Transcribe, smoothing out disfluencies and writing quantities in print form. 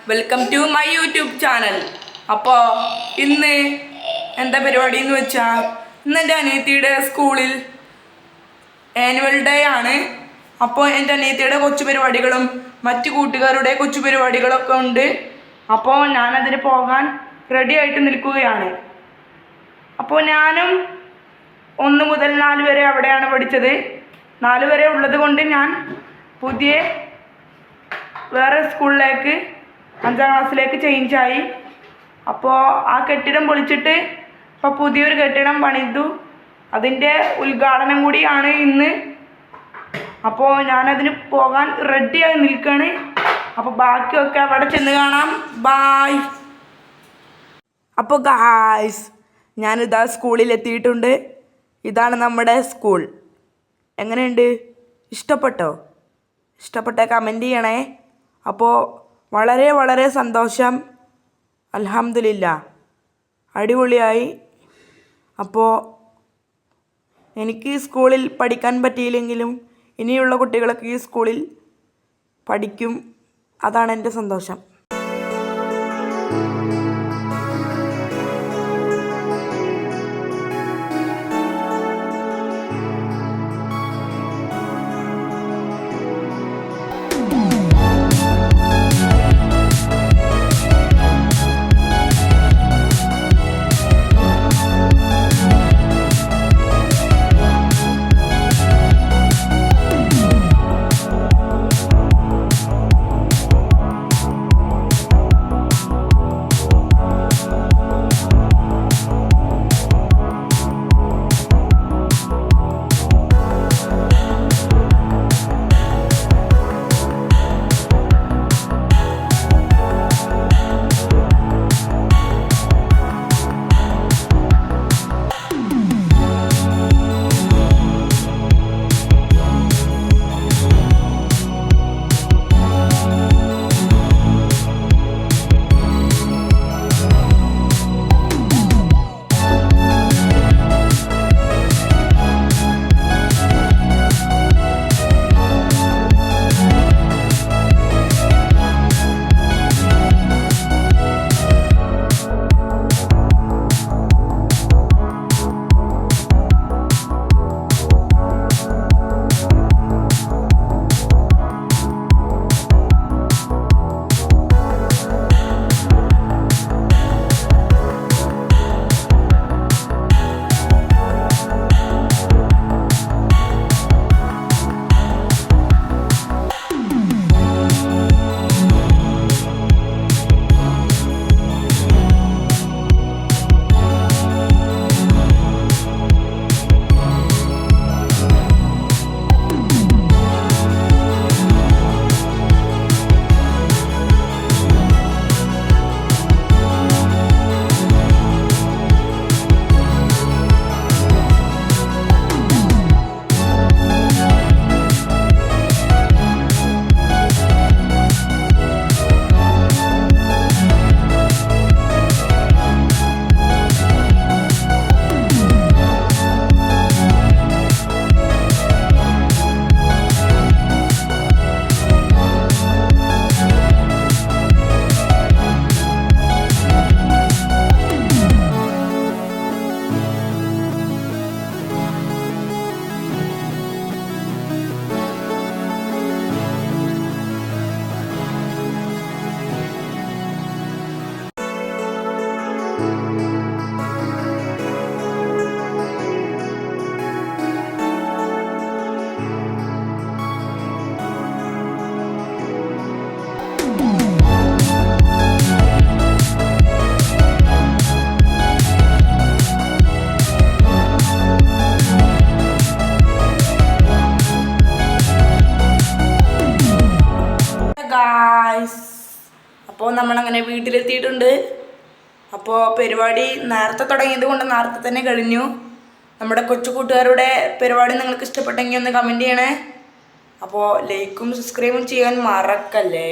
Welcome to my YouTube channel. അപ്പോൾ ഇന്ന് എന്താ പരിപാടി എന്ന് വെച്ചാൽ ഇന്ന് എൻ്റെ അനിയത്തിയുടെ സ്കൂളിൽ ആനുവൽ ഡേ ആണ്. അപ്പോൾ എൻ്റെ അനിയത്തിയുടെ കൊച്ചു പരിപാടികളും മറ്റു കൂട്ടുകാരുടെ കൊച്ചു പരിപാടികളൊക്കെ ഉണ്ട്. അപ്പോൾ ഞാനതിന് പോകാൻ റെഡി ആയിട്ട് നിൽക്കുകയാണ്. അപ്പോൾ ഞാനും 1 മുതൽ 4 വരെ അവിടെയാണ് പഠിച്ചത്. 4 വരെ ഉള്ളത് കൊണ്ട് ഞാൻ പുതിയ വേറെ സ്കൂളിലേക്ക് 5ാം ക്ലാസ്സിലേക്ക് ചേഞ്ചായി. അപ്പോൾ ആ കെട്ടിടം പൊളിച്ചിട്ട് ഇപ്പോൾ പുതിയൊരു കെട്ടിടം പണിതു. അതിൻ്റെ ഉദ്ഘാടനം കൂടിയാണ് ഇന്ന്. അപ്പോൾ ഞാനതിന് പോകാൻ റെഡിയായി നിൽക്കുകയാണ്. അപ്പോൾ ബാക്കിയൊക്കെ അവിടെ ചെന്ന് കാണാം. ബായ്. അപ്പോൾ ഗായ്സ്, ഞാനിതാ സ്കൂളിൽ എത്തിയിട്ടുണ്ട്. ഇതാണ് നമ്മുടെ സ്കൂൾ. എങ്ങനെയുണ്ട്? ഇഷ്ടപ്പെട്ടോ? ഇഷ്ടപ്പെട്ട കമൻറ്റ് ചെയ്യണേ. അപ്പോൾ വളരെ വളരെ സന്തോഷം. അൽഹംദുലില്ലാ, അടിപൊളിയായി. അപ്പോൾ എനിക്ക് സ്കൂളിൽ പഠിക്കാൻ പറ്റിയില്ലെങ്കിലും ഇനിയുള്ള കുട്ടികളൊക്കെ ഈ സ്കൂളിൽ പഠിക്കും. അതാണ് എൻ്റെ സന്തോഷം. അപ്പോൾ നമ്മളങ്ങനെ വീട്ടിലെത്തിയിട്ടുണ്ട്. അപ്പോൾ പരിപാടി നേരത്തെ തുടങ്ങിയത് കൊണ്ട് നേരത്തെ തന്നെ കഴിഞ്ഞു. നമ്മുടെ കൊച്ചു കൂട്ടുകാരുടെ പരിപാടി നിങ്ങൾക്ക് ഇഷ്ടപ്പെട്ടെങ്കിൽ ഒന്ന് കമൻറ്റ് ചെയ്യണേ. അപ്പോൾ ലൈക്കും സബ്സ്ക്രൈബും ചെയ്യാൻ മറക്കല്ലേ.